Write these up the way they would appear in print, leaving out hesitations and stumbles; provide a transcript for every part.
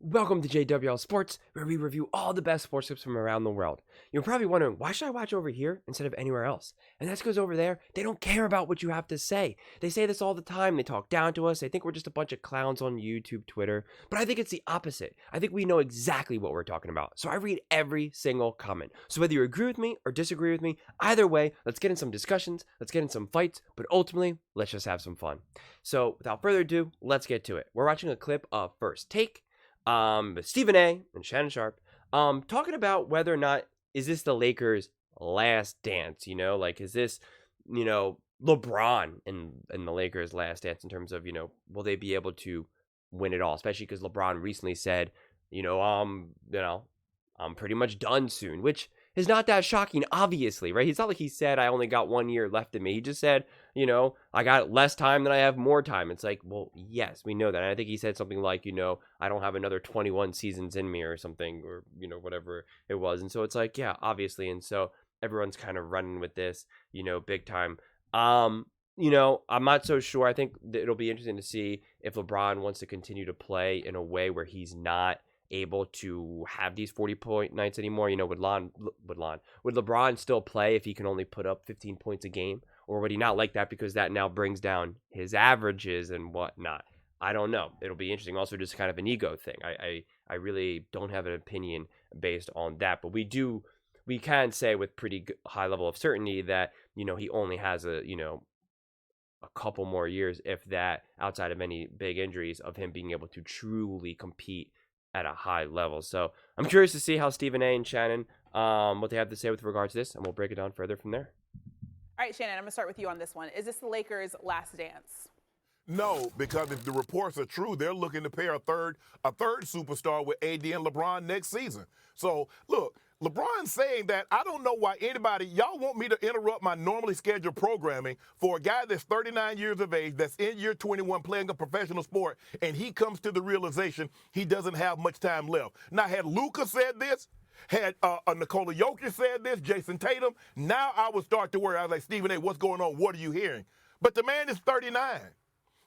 Welcome to JWL Sports, where we review all the best sports clips from around the world. You're probably wondering, why should I watch over here instead of anywhere else? And that's because over there, they don't care about what you have to say. They say this all the time. They talk down to us. They think we're just a bunch of clowns on YouTube, Twitter. But I think it's the opposite. I think we know exactly what we're talking about. So I read every single comment. So whether you agree with me or disagree with me, either way, let's get in some discussions, let's get in some fights, but ultimately, let's just have some fun. So without further ado, let's get to it. We're watching a clip of First Take. Stephen A. and Shannon Sharpe, talking about whether or not is this the Lakers' last dance, like is this, LeBron in the Lakers' last dance in terms of, will they be able to win it all, especially because LeBron recently said, I'm pretty much done soon, which is not that shocking, obviously, right? It's not like he said, I only got 1 year left in me. He just said, I got less time than I have more time. It's like, well, yes, we know that. And I think he said something like, I don't have another 21 seasons in me or something, or, whatever it was. And so it's like, yeah, obviously. And so everyone's kind of running with this, big time. I'm not so sure. I think it'll be interesting to see if LeBron wants to continue to play in a way where he's not able to have these 40-point nights anymore. Would LeBron still play if he can only put up 15 points a game? Or would he not like that because that now brings down his averages and whatnot? I don't know. It'll be interesting. Also, just kind of an ego thing. I really don't have an opinion based on that. But we can say with pretty high level of certainty that, he only has a couple more years, if that, outside of any big injuries, of him being able to truly compete at a high level. So I'm curious to see how Stephen A. and Shannon, what they have to say with regard to this, and we'll break it down further from there. All right, Shannon, I'm going to start with you on this one. Is this the Lakers' last dance? No, because if the reports are true, they're looking to pair a third superstar with AD and LeBron next season. So, look, LeBron's saying that I don't know why y'all want me to interrupt my normally scheduled programming for a guy that's 39 years of age, that's in year 21 playing a professional sport, and he comes to the realization he doesn't have much time left. Now, had Luka said this, had Nikola Jokic said this, Jason Tatum, now I would start to worry. I was like, Stephen A., what's going on? What are you hearing? But the man is 39.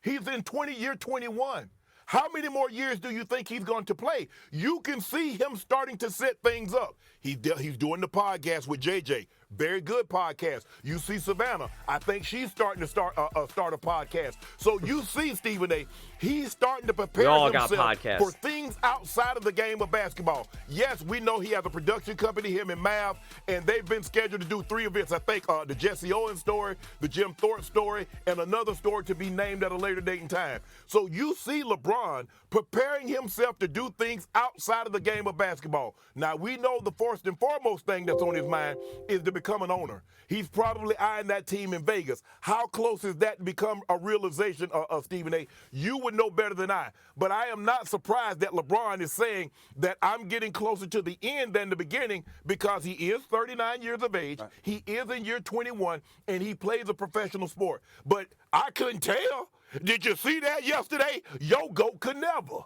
He's in year 21. How many more years do you think he's going to play? You can see him starting to set things up. He's doing the podcast with JJ. Very good podcast. You see Savannah. I think she's starting to start a podcast. So you see, Stephen A., he's starting to prepare himself for things outside of the game of basketball. Yes, we know he has a production company, him and Mav, and they've been scheduled to do 3 events. I think the Jesse Owens story, the Jim Thorpe story, and another story to be named at a later date and time. So you see LeBron preparing himself to do things outside of the game of basketball. Now, we know the first and foremost thing that's on his mind is to become an owner. He's probably eyeing that team in Vegas. How close is that to become a realization of Stephen A.? You would know better than I. But I am not surprised that LeBron is saying that I'm getting closer to the end than the beginning because he is 39 years of age. Right. He is in year 21, and he plays a professional sport. But I couldn't tell. Did you see that yesterday? Yo goat could never.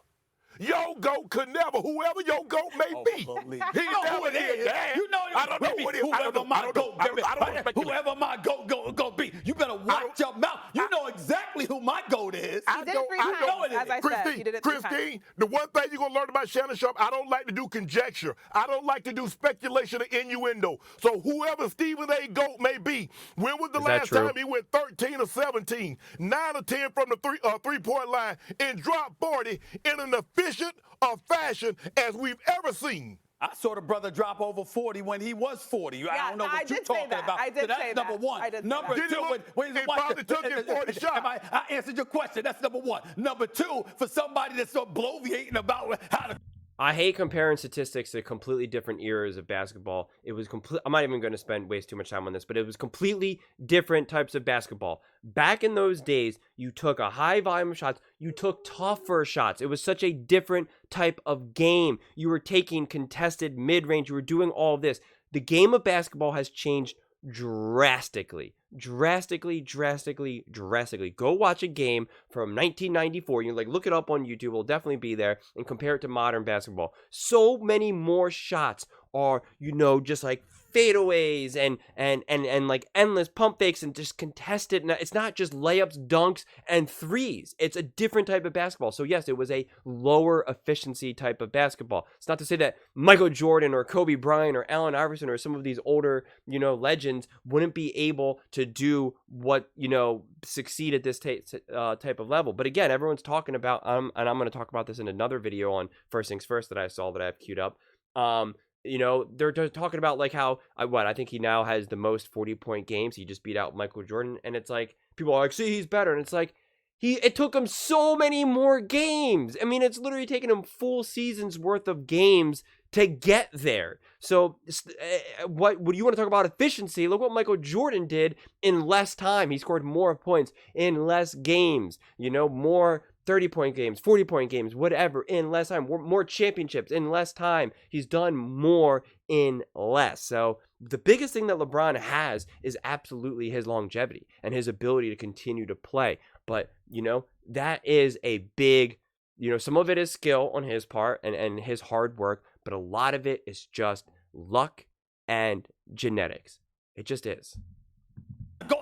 Yo goat could never. Whoever your goat may be. He never did that. You know I don't know what it is. Whoever my goat gonna be. You better watch your mouth. You know exactly who my goat is. He did it 3 times, as I said. He did it 3 times. Christine, the one thing you're going to learn about Shannon Sharpe, I don't like to do conjecture. I don't like to do speculation or innuendo. So whoever Stephen A. GOAT may be, when was the last time he went 13 or 17, 9 or 10 from the three-point line, and dropped 40 in an efficient fashion as we've ever seen? I saw the brother drop over 40 when he was 40. Yeah, I don't know what you're talking about. I did so that's say number that. one. Number two, he probably took his 40 shot. I answered your question. That's number one. Number two, for somebody that's so bloviating about how to. I hate comparing statistics to completely different eras of basketball. It was I'm not even going to waste too much time on this, but it was completely different types of basketball. Back in those days, you took a high volume of shots. You took tougher shots. It was such a different type of game. You were taking contested mid-range. You were doing all of this. The game of basketball has changed drastically. Go watch a game from 1994. You look it up on YouTube. It'll definitely be there, and compare it to modern basketball. So many more shots are, just like fadeaways and like endless pump fakes and just contested. It's not just layups, dunks, and threes. It's a different type of basketball. So yes, it was a lower efficiency type of basketball. It's not to say that Michael Jordan or Kobe Bryant or Allen Iverson or some of these older, legends wouldn't be able to do what, succeed at this type of level. But again, everyone's talking about, and I'm going to talk about this in another video on First Things First that I saw that I have queued up. They're talking about like how I think he now has the most 40-point games. He just beat out Michael Jordan, and it's like people are like, see, he's better, and it's like it took him so many more games. I mean, it's literally taken him full seasons worth of games to get there. So what you want to talk about efficiency? Look what Michael Jordan did in less time. He scored more points in less games. More 30-point games, 40-point games, whatever, in less time. More championships in less time. He's done more in less. So the biggest thing that LeBron has is absolutely his longevity and his ability to continue to play. But, that is a big, some of it is skill on his part and his hard work, but a lot of it is just luck and genetics. It just is.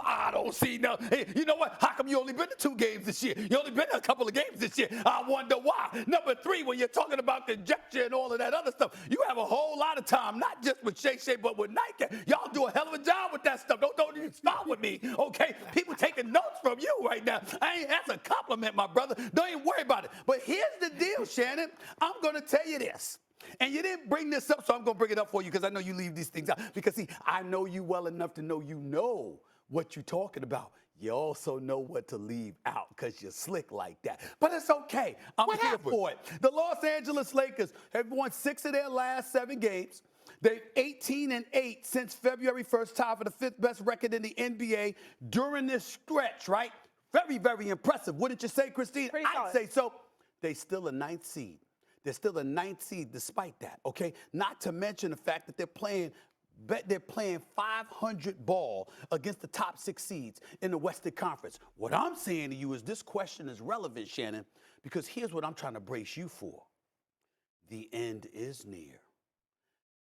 I don't see no. Hey, you know what? How come you only been to 2 games this year? You only been to a couple of games this year. I wonder why. Number 3, when you're talking about conjecture and all of that other stuff, you have a whole lot of time, not just with Shay, but with Nike. Y'all do a hell of a job with that stuff. Don't even start with me, okay? People taking notes from you right now. That's a compliment, my brother. Don't even worry about it. But here's the deal, Shannon. I'm going to tell you this. And you didn't bring this up, so I'm going to bring it up for you because I know you leave these things out. Because, see, I know you well enough to know what you're talking about. You also know what to leave out because you're slick like that. But it's okay. I'm here for it. The Los Angeles Lakers have won 6 of their last 7 games. They're 18-8 since February 1st, tied for the 5th best record in the NBA during this stretch, right? Very, very impressive. Wouldn't you say, Christine? I'd say so. They still a 9th seed. They're still a 9th seed despite that, okay? Not to mention the fact that they're playing 500 ball against the top 6 seeds in the Western Conference. What I'm saying to you is this question is relevant, Shannon, because here's what I'm trying to brace you for. The end is near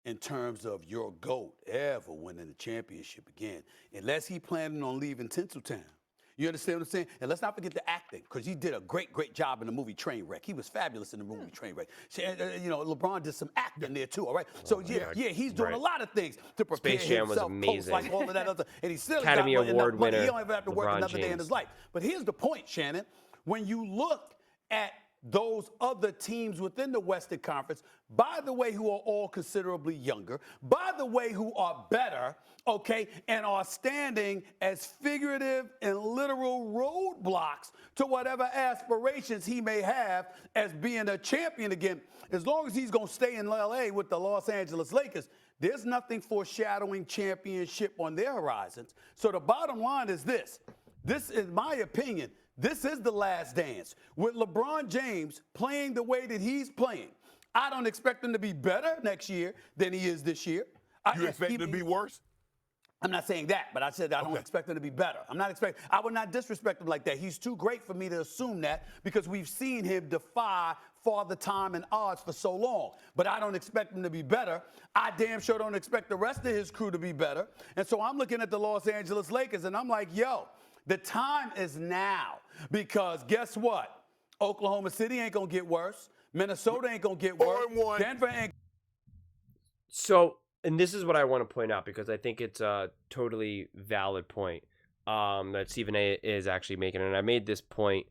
in terms of your GOAT ever winning the championship again, unless he planning on leaving Tinseltown. You understand what I'm saying? And let's not forget the acting, because he did a great job in the movie Trainwreck. He was fabulous in the movie Trainwreck. LeBron did some acting there too, all right? So, he's doing a lot of things to prepare Space Jam himself. was amazing. Like all of that other, and he still Academy got Award money. winner, He don't ever have to work LeBron another day in James. his life. But here's the point, Shannon. When you look at those other teams within the Western Conference, by the way, who are all considerably younger, by the way, who are better, okay, and are standing as figurative and literal roadblocks to whatever aspirations he may have as being a champion again, as long as he's going to stay in L.A. with the Los Angeles Lakers, there's nothing foreshadowing championship on their horizons. So the bottom line is this. This is my opinion. This is the last dance. With LeBron James playing the way that he's playing, I don't expect him to be better next year than he is this year. You expect him to be worse? I'm not saying that, but I said I don't expect him to be better. I would not disrespect him like that. He's too great for me to assume that because we've seen him defy Father Time and odds for so long. But I don't expect him to be better. I damn sure don't expect the rest of his crew to be better. And so I'm looking at the Los Angeles Lakers, and I'm like, yo, the time is now. Because guess what? Oklahoma City ain't going to get worse. Minnesota ain't going to get worse. 4-1. Denver ain't. So, and this is what I want to point out because I think it's a totally valid point that Stephen A. is actually making. And I made this point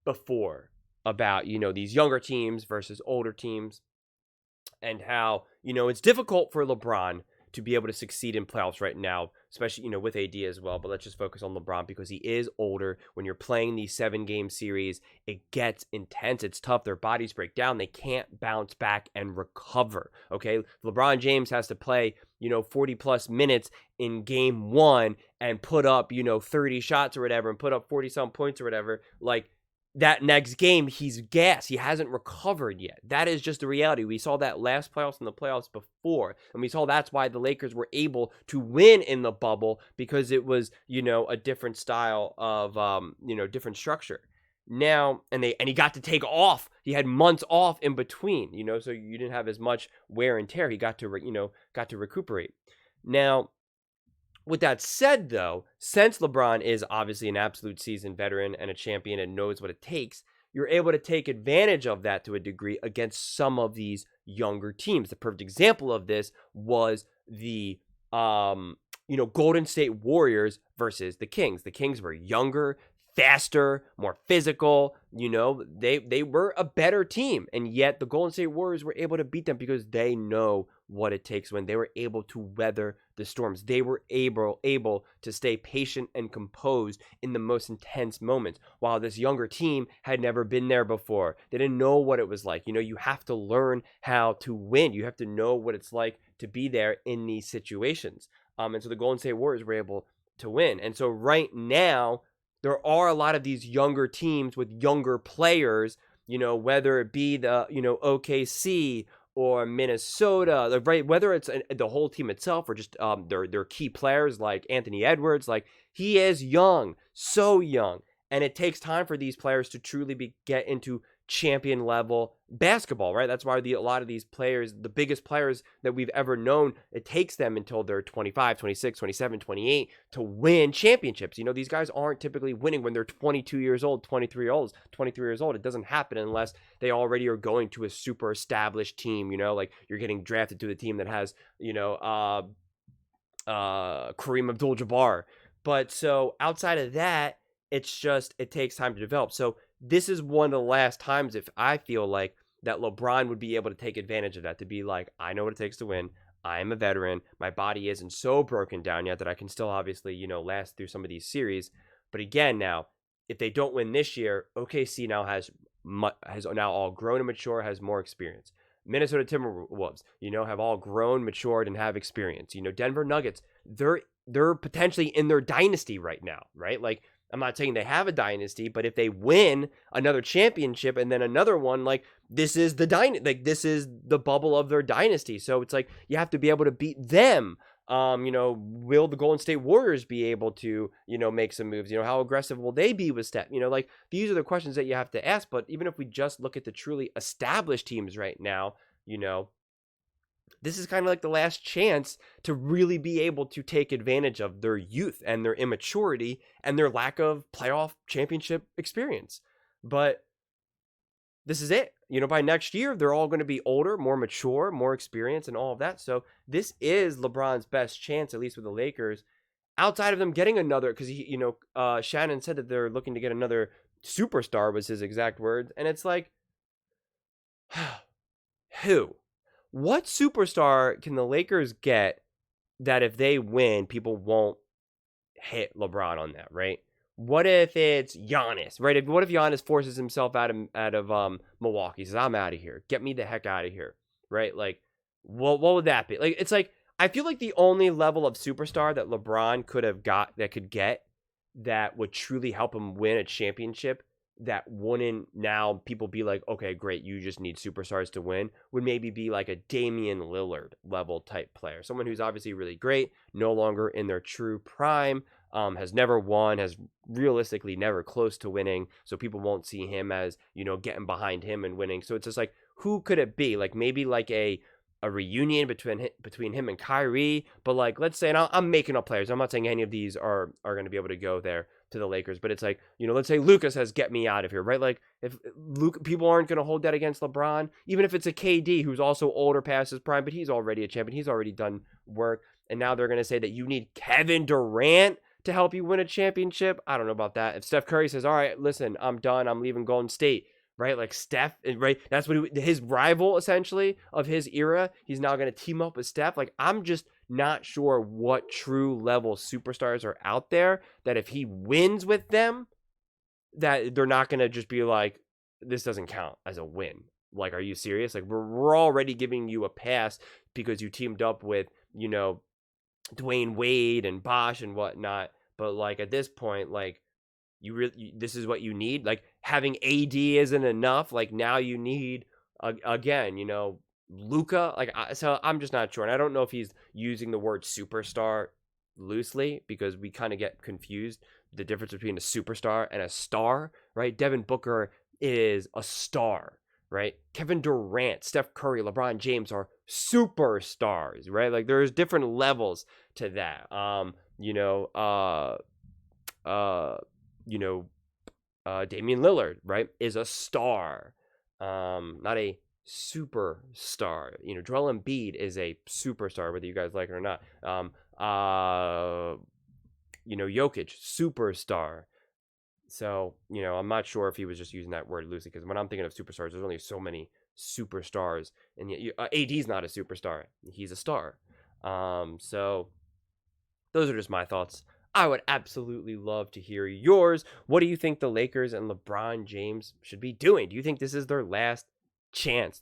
before about, these younger teams versus older teams and how, it's difficult for LeBron to be able to succeed in playoffs right now, especially, with AD as well. But let's just focus on LeBron because he is older. When you're playing these 7-game series, it gets intense. It's tough. Their bodies break down. They can't bounce back and recover. Okay. LeBron James has to play, 40 plus minutes in game 1 and put up, 30 shots or whatever and put up 40 some points or whatever. Like, that next game, he's gassed. He hasn't recovered yet. That is just the reality. We saw that last playoffs and the playoffs before. And we saw that's why the Lakers were able to win in the bubble because it was, a different style of, different structure. Now, and he got to take off. He had months off in between, so you didn't have as much wear and tear. He got to, recuperate. Now, with that said, though, since LeBron is obviously an absolute seasoned veteran and a champion and knows what it takes, you're able to take advantage of that to a degree against some of these younger teams. The perfect example of this was the Golden State Warriors versus the Kings. The Kings were younger, faster, more physical. They were a better team, and yet the Golden State Warriors were able to beat them because they know what it takes. When they were able to weather the storms, they were able to stay patient and composed in the most intense moments, while this younger team had never been there before. They didn't know what it was like. You have to learn how to win. You have to know what it's like to be there in these situations. And so the Golden State Warriors were able to win. And so right now, there are a lot of these younger teams with younger players, whether it be the, OKC or Minnesota, right? Whether it's the whole team itself or just their key players like Anthony Edwards, like he is young, so young. And it takes time for these players to truly get into champion level basketball, right? That's why a lot of these players, the biggest players that we've ever known, it takes them until they're 25, 26, 27, 28 to win championships. These guys aren't typically winning when they're 22 years old, 23 years old. It doesn't happen unless they already are going to a super established team, like you're getting drafted to the team that has, Kareem Abdul-Jabbar. But so outside of that, it takes time to develop. So this is one of the last times, if I feel like, that LeBron would be able to take advantage of that, to be like, I know what it takes to win. I am a veteran. My body isn't so broken down yet that I can still obviously, last through some of these series. But again, now, if they don't win this year, OKC now has now all grown and mature, has more experience. Minnesota Timberwolves, have all grown, matured, and have experience. Denver Nuggets, they're potentially in their dynasty right now, right? Like, I'm not saying they have a dynasty, but if they win another championship and then another one, like this is this is the bubble of their dynasty. So it's like you have to be able to beat them. Will the Golden State Warriors be able to, make some moves? How aggressive will they be with Steph? Like these are the questions that you have to ask. But even if we just look at the truly established teams right now, this is kind of like the last chance to really be able to take advantage of their youth and their immaturity and their lack of playoff championship experience. But this is it. By next year, they're all going to be older, more mature, more experienced, and all of that. So this is LeBron's best chance, at least with the Lakers, outside of them getting another, because Shannon said that they're looking to get another superstar, was his exact words. And it's like, who? What superstar can the Lakers get that if they win, people won't hit LeBron on that, right? What if it's Giannis, right? What if Giannis forces himself out of Milwaukee, says, I'm out of here. Get me the heck out of here, right? Like, what would that be? Like, it's like, I feel like the only level of superstar that LeBron could get that would truly help him win a championship, that wouldn't now people be like, okay, great, you just need superstars to win, would maybe be like a Damian Lillard level type player. Someone who's obviously really great, no longer in their true prime, has never won, has realistically never close to winning. So people won't see him as, getting behind him and winning. So it's just like, who could it be? Like maybe like a reunion between him and Kyrie. But like, let's say, and I'm making up players. I'm not saying any of these are going to be able to go there to the Lakers, but it's like, let's say Luka says, get me out of here, right? Like if people aren't going to hold that against LeBron, even if it's a KD who's also older past his prime, but he's already a champion. He's already done work. And now they're going to say that you need Kevin Durant to help you win a championship. I don't know about that. If Steph Curry says, all right, listen, I'm done, I'm leaving Golden State, right? Like Steph, right? That's what his rival essentially of his era. He's now going to team up with Steph. Like, I'm just not sure what true level superstars are out there that if he wins with them, that they're not going to just be like, this doesn't count as a win. Like, are you serious? Like, we're already giving you a pass because you teamed up with, Dwayne Wade and Bosh and whatnot. But like at this point, like this is what you need. Like having AD isn't enough. Like now you need again, Luka. Like so, I'm just not sure, and I don't know if he's using the word superstar loosely because we kind of get confused the difference between a superstar and a star. right? Devin Booker is a star, right? Kevin Durant, Steph Curry, LeBron James are superstars, right? Like there's different levels to that. Damian Lillard, right, is a star, not a superstar. Joel Embiid is a superstar, whether you guys like it or not. Jokic, superstar. So, I'm not sure if he was just using that word loosely, because when I'm thinking of superstars, there's only so many superstars, and AD's not a superstar. He's a star. So those are just my thoughts. I would absolutely love to hear yours. What do you think the Lakers and LeBron James should be doing? Do you think this is their last chance at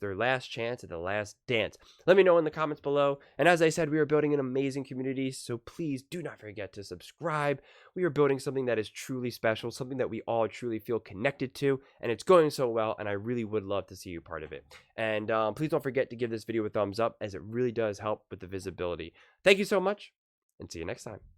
the last dance? Let me know in the comments below. And as I said, we are building an amazing community, so please do not forget to subscribe. We are building something that is truly special, something that we all truly feel connected to, and it's going so well, and I really would love to see you part of it. And please don't forget to give this video a thumbs up, as it really does help with the visibility. Thank you so much, and see you next time.